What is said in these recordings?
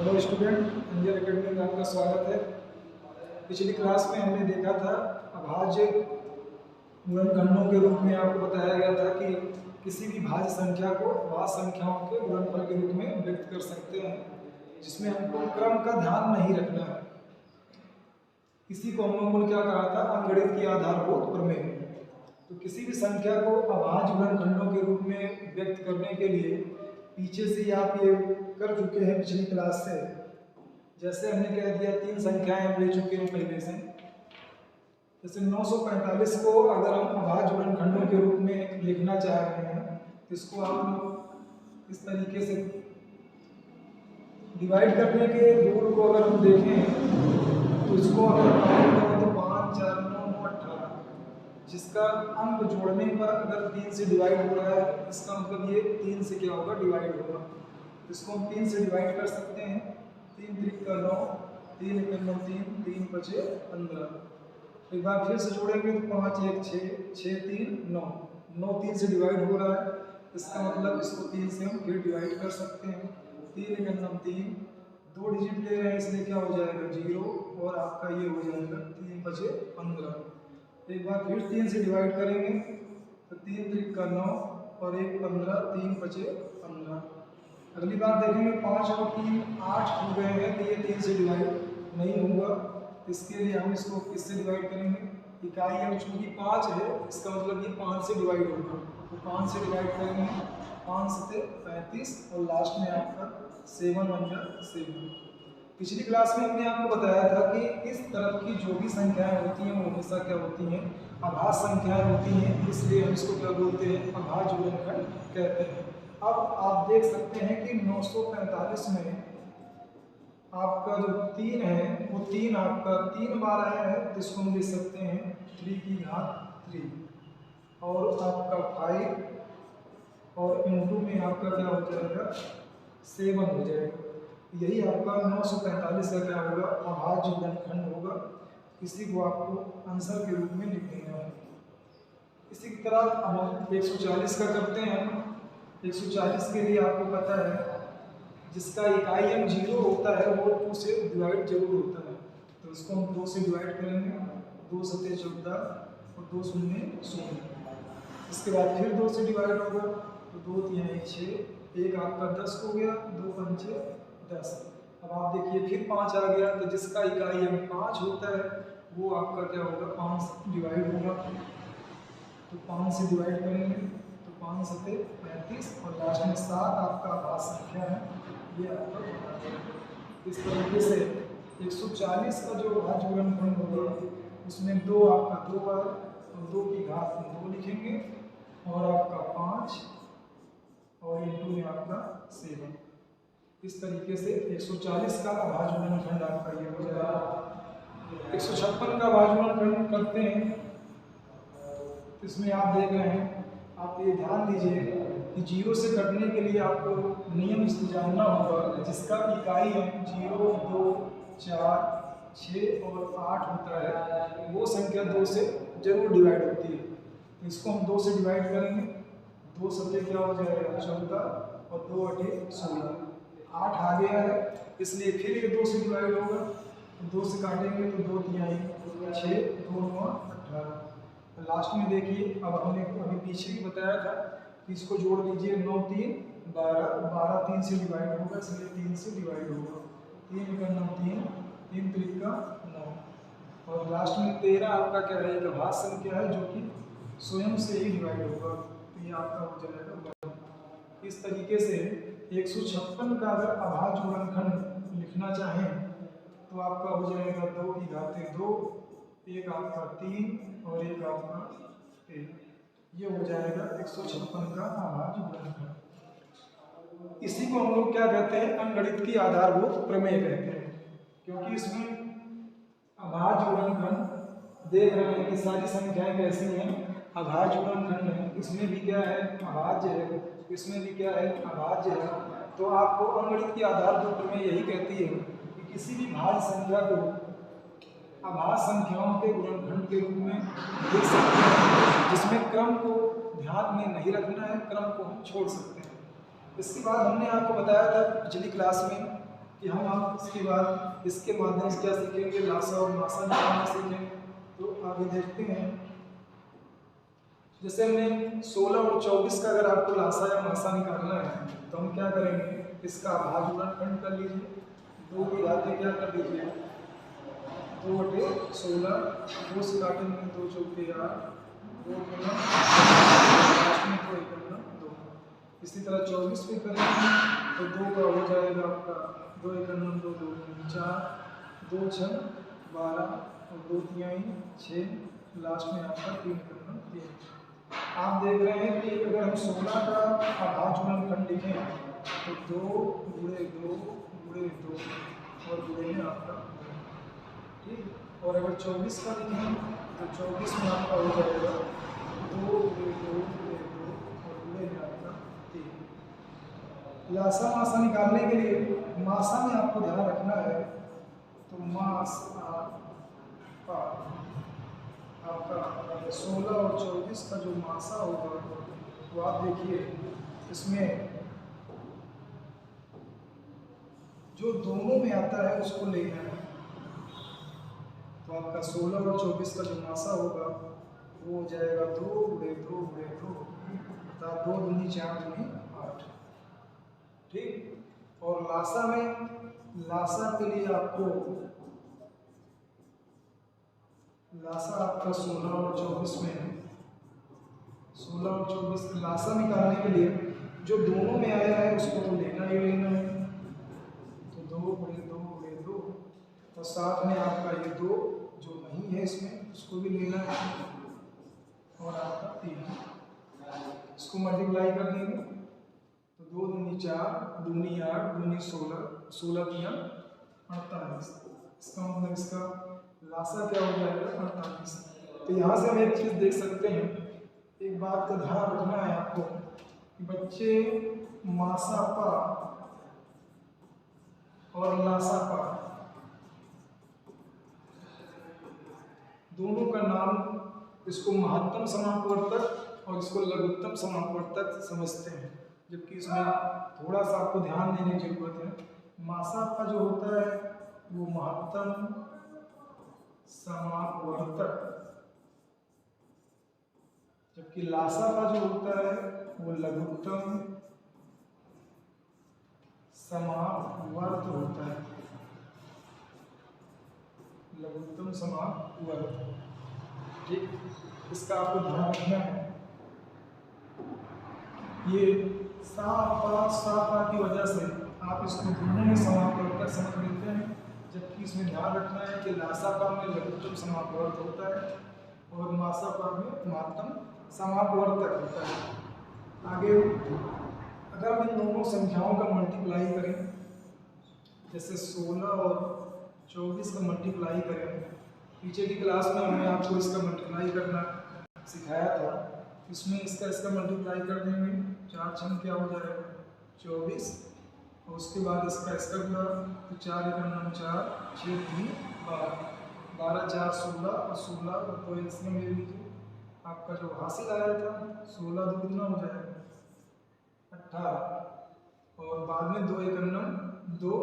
Hello student, Indian academy में आपका स्वागत है। पिछली क्लास में हमने देखा था अभाज्य गुणनखंडों के रूप में आपको बताया गया था कि किसी भी भाज्य संख्या को अभाज्य संख्याओं के गुणनफल के रूप में व्यक्त कर सकते हैं, जिसमें हमको क्रम का ध्यान नहीं रखना है। इसी को हम लोगों ने क्या कहा था, अंकगणित की आधारभूत प्रमेय। तो किसी भी संख्या को अभाज्य गुणनखंडों के रूप में व्यक्त करने के लिए पीछे से आप ये कर चुके हैं पिछली क्लास से। जैसे हमने कह दिया, तीन संख्याएं हम ले चुके हैं पहले से। जैसे 945 को अगर हम अभाज्य गुणनखंडों के रूप में लिखना चाह रहे हैं तो इसको आप लोग इस तरीके से डिवाइड करने के रूल को अगर हम देखें तो इसको अगर काउंट करें तो 5, 4, 9, 18, जिसका अंक जोड़ने पर अगर 3 से डिवाइड हो रहा है, इसका मतलब ये 3 से क्या होगा, डिवाइड होगा। इसको हम 3 से डिवाइड कर सकते हैं। 3 त्रिक का 9, 3 एक 9, 3, 3 पचे 15। एक बार फिर से जोड़ेंगे तो 5 1 6, 6 3 9, 9 3 से डिवाइड हो रहा है, इसका मतलब इसको 3 से हम फिर डिवाइड कर सकते हैं। 3 एक 9 3, 2 डिजिट ले रहे हैं इसलिए क्या हो जाएगा 0, और आपका ये हो जाएगा 3 बचे 15। एक बार फिर 3 से डिवाइड करेंगे तो 3 त्रिक का 9 और 1 15, 3 बचे 15। अगली बार देखेंगे 5 और 3 8 हो गए हैं, तो ये 3 से डिवाइड नहीं होगा। इसके लिए हम इसको किससे डिवाइड करेंगे, इकाई हम चूंकि 5 है, इसका मतलब ये 5 से डिवाइड होगा, तो 5 से डिवाइड करेंगे, 5 से 35 और लास्ट में आपका 7 1 जा 7। पिछली क्लास में हमने आपको बताया था कि इस तरफ की जो भी संख्याएं होती हैं वो हमेशा क्या होती हैं, अभाज्य संख्याएं होती हैं, इसलिए हम इसको क्या बोलते हैं, अभाज्य गुणनखंड कहते हैं। अब आप देख सकते हैं कि 945 में आपका जो 3 है वो 3 आपका 3 बार आया है, तो इसको हम लिख सकते हैं 3 की घात 3, और आपका 5 और इनटू में आपका क्या हो जाएगा 7 हो जाएगा। यही आपका 945 का क्या होगा, अभाज्य गुणनखंड होगा। इसी को आपको आंसर के रूप में लिख देना है। इसी की तरह अब हम 140 का करते हैं। 140 के लिए आपको पता है जिसका इकाई अंक 0 होता है वो 2 से डिवाइड जरूर होता है, तो इसको हम 2 से डिवाइड करेंगे। 2 सत्ते 14 और 2 शून्य 0। इसके बाद फिर 2 से डिवाइड होगा तो 2 3 6, एक आपका 10 हो गया, 2 पंचे 10। अब आप देखिए फिर 5 आ गया, तो जिसका इकाई अंक 5 होता है वो आपका क्या होगा, 5 से डिवाइड होगा। तो 5 से डिवाइड करेंगे तो 5 सत्ते 35 और लास्ट में 7 आपका अभाज्य संख्या है, ये आपका बता देगा। इस तरीके से 140 का जो अभाज्य गुणनखंड होगा उसमें 2 आपका 2 बार और 2 की घात 2 लिखेंगे, और आपका 5 और इनटू में आपका 7। इस तरीके से 140 का अभाज्य गुणनखंड आपका ये हो जाएगा। 156 का अभाज्य गुणनखंड करते हैं, इसमें आप देख रहे हैं, आप ये ध्यान दीजिए कि 0 से कटने के लिए आपको नियम जानना होगा। जिसका इकाई अंक 0 2 4 6 और 8 होता है वो संख्या 2 से जरूर डिवाइड होती है, तो इसको हम 2 से डिवाइड करेंगे। 2 सत्ते क्या हो जाएगा 14 और 2 8 16, 8 आ गया है, इसलिए फिर ये 2 से डिवाइड होगा। तो 2 से काटेंगे तो 2 3 6, 2 9 18। लास्ट में देखिए, अब हमने अभी पीछे ही बताया था कि इसको जोड़ लीजिए, 9 3 12, 12 3 से डिवाइड होगा, इसलिए 3 से डिवाइड होगा। 3 का 9 3, 3 त्रिक का 9, और लास्ट में 13 आपका क्या है, एक अभाज्य संख्या है जो कि स्वयं से ही डिवाइड होगा, तो ये आपका हो जाएगा 1। इस तरीके से 156 का अगर अभाज्य गुणनखंड लिखना चाहें तो आपका हो जाएगा 2 की घात 2, एक आपका 3 और एक आपका 1, ये हो जाएगा 156 का अभाज्य गुणनखंड। इसी को हम लोग क्या कहते हैं, अंकगणित की आधारभूत प्रमेय कहते हैं, क्योंकि इसमें अभाज्य गुणनखंड देख रहे हैं कि सारी संख्याएं कैसी हैं, अभाज्य गुणनखंड है, इसमें भी क्या है अभाज्य है, इसमें भी क्या है अभाज्य है। तो आपको अंकगणित की आधारभूत प्रमेय यही कहती है कि किसी भी भाज्य संख्या को अभाज्य संख्याओं के गुणनखंड के रूप में देख सकते हैं, जिसमें क्रम को ध्यान में नहीं रखना है, क्रम को हम छोड़ सकते हैं। इसके बाद हमने आपको बताया था पिछली क्लास में कि हम आप इसके बाद इसके माध्यम से क्या सीखेंगे, लासा और मासा निकालना सीखेंगे। तो आगे देखते हैं, जैसे हमने 16 और 24 का अगर आपको लासा या मासा निकालना है तो हम क्या करेंगे, इसका आभाज्य गुणनखंड कर लीजिए, 2 की घातें क्या कर दीजिए 2/16, 2 से काटेंगे 2 चौके 8, 2 गुना 2। इसी तरह 24 भी करेंगे तो 2 का हो जाएगा आपका 2 1 2 2 4, 2 6 12 और 2 3 6, लास्ट में आपका 3 3। आप देख रहे हैं कि अगर हम 16 का आभाज्य गुणनखंड लिखें तो 2 गुणे 2 गुणे 2 और गुणे में आपका, ठीक। और अगर 24 का लिखें तो 24 में आपका हो जाएगा 2 गुणे 2 गुणे 2 और गुणे में आपका 3। लासा मासा निकालने के लिए मासा में आपको ध्यान रखना है, तो मास आपका 16 और 24 का जो मासा होगा तो आप देखिए इसमें जो दोनों में आता है उसको लेना है। तो आपका 16 और 24 का जो मासा होगा वो हो जाएगा 2 गुणे 2 गुणे 2 अर्थात 2 दूनी 4 दूनी 8, ठीक। और लासा में, लासा के लिए आपको, लासा आपका 16 और 24 में है, 16 और 24 लासा निकालने के लिए जो दोनों में आया है उसको तो लेना ही लेना है। तो 2 गुणे 2 गुणे 2 और साथ में आपका ये 2 जो नहीं है इसमें उसको भी लेना है और आपका 3, इसको मल्टीप्लाई कर देंगे तो 2 दूनी 4 दूनी 8 दूनी 16, 16 दिया 48। इसका मतलब इसका लासा क्या हो जाएगा 48। तो यहाँ से हम एक चीज़ देख सकते हैं, एक बात का ध्यान रखना है आपको कि बच्चे मासा पा और लासा पा दोनों का नाम, इसको महत्तम समापवर्तक और इसको लघुत्तम समापवर्तक समझते हैं, जबकि इसमें थोड़ा सा आपको ध्यान देने की जरूरत है। मासा का जो होता है वो महत्तम समापवर्तक, जबकि लासा का जो होता है वो लघुत्तम समापवर्त होता है, लघुत्तम समापवर्त, ठीक। इसका आपको ध्यान रखना है। ये सा की वजह से आप इसको दोनों में समापवर्तक समझ लेते हैं, जबकि इसमें ध्यान रखना है कि लासा पा में लघुत्तम समापवर्त होता है और मासा पा में महत्तम समापवर्तक होता है। आगे अगर हम इन दोनों संख्याओं का मल्टीप्लाई करें, जैसे 16 और 24 का मल्टीप्लाई करें, पीछे की क्लास में हमने आपको इसका मल्टीप्लाई करना सिखाया था, इसमें इसका मल्टीप्लाई कर देंगे, 4 छम क्या हो जाएगा 24 और उसके बाद इसका गुणा तो 4 1 9 4 6 3 12 12 4 16 और 16 और 2 एलसीएम ले लीजिए, आपका जो हासिल आया था 16 2 कितना हो जाएगा 18 और बाद में 2 1 9 2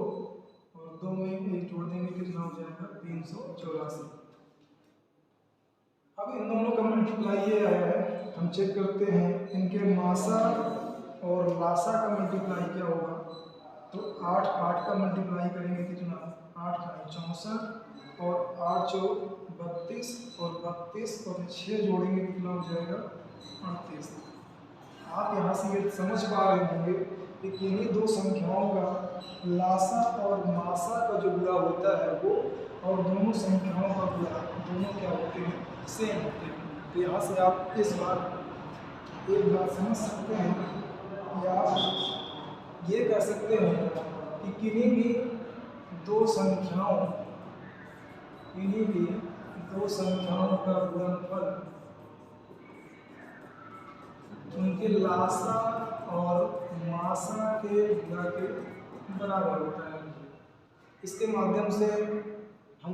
और 2 में 1 जोड़ देंगे कितना हो जाएगा 384। अब इन दोनों का मल्टीप्लाई ये आया है, हम चेक करते हैं इनके मासा और लासा का मल्टीप्लाई क्या होगा। तो 8 8 का मल्टीप्लाई करेंगे कितना 8 64 और 8 4 32 और 32 और 6 जोड़ेंगे कितना हो जाएगा 38। आप यहाँ से ये समझ पा रहे होंगे कि किन्हीं दो संख्याओं का लासा और मासा का जो गुणा होता है वो और दोनों संख्याओं का गुणा दोनों क्या होते हैं सेम होते हैं। तो यहाँ से आप एक बात समझ सकते हैं या ये कह सकते हैं कि किन्हीं भी दो संख्याओं का गुणनफल उनके लासा और मासा के गुणा के बराबर होता है। इसके माध्यम से हम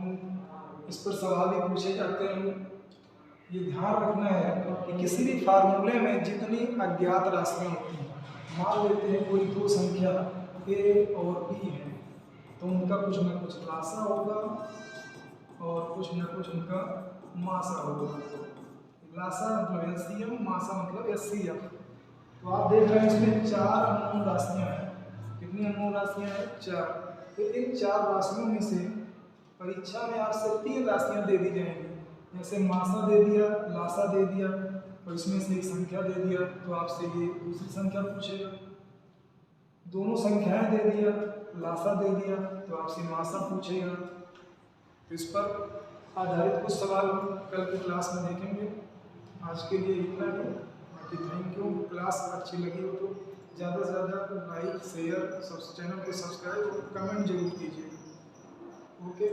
इस पर सवाल भी पूछे जाते हैं। ये ध्यान रखना है कि किसी भी फार्मूले में जितनी अज्ञात राशियाँ होती हैं, मान लेते हैं कोई दो संख्या a और b है, तो उनका कुछ ना कुछ लासा होगा और कुछ ना कुछ उनका मासा होगा। लासा मतलब एलसीएम, मासा मतलब एचसीएफ। तो आप देख रहे हैं इसमें 4 अननोन राशियाँ हैं। कितनी अननोन राशियाँ हैं? 4। तो इन 4 राशियों में से परीक्षा में आपसे 3 राशियाँ दे दी जाएंगी। जैसे मासा दे दिया, लासा दे दिया और इसमें से एक संख्या दे दिया, तो आपसे ये दूसरी संख्या पूछेगा। दोनों संख्याएं दे दिया, लासा दे दिया, तो आपसे मासा पूछेगा। तो इस पर आधारित कुछ सवाल कल की क्लास में देखेंगे। आज के लिए इतना ही। बाकी थैंक यू। क्लास अच्छी लगी हो तो ज़्यादा से ज़्यादा लाइक, शेयर, चैनल को सब्सक्राइब और कमेंट जरूर कीजिए। ओके।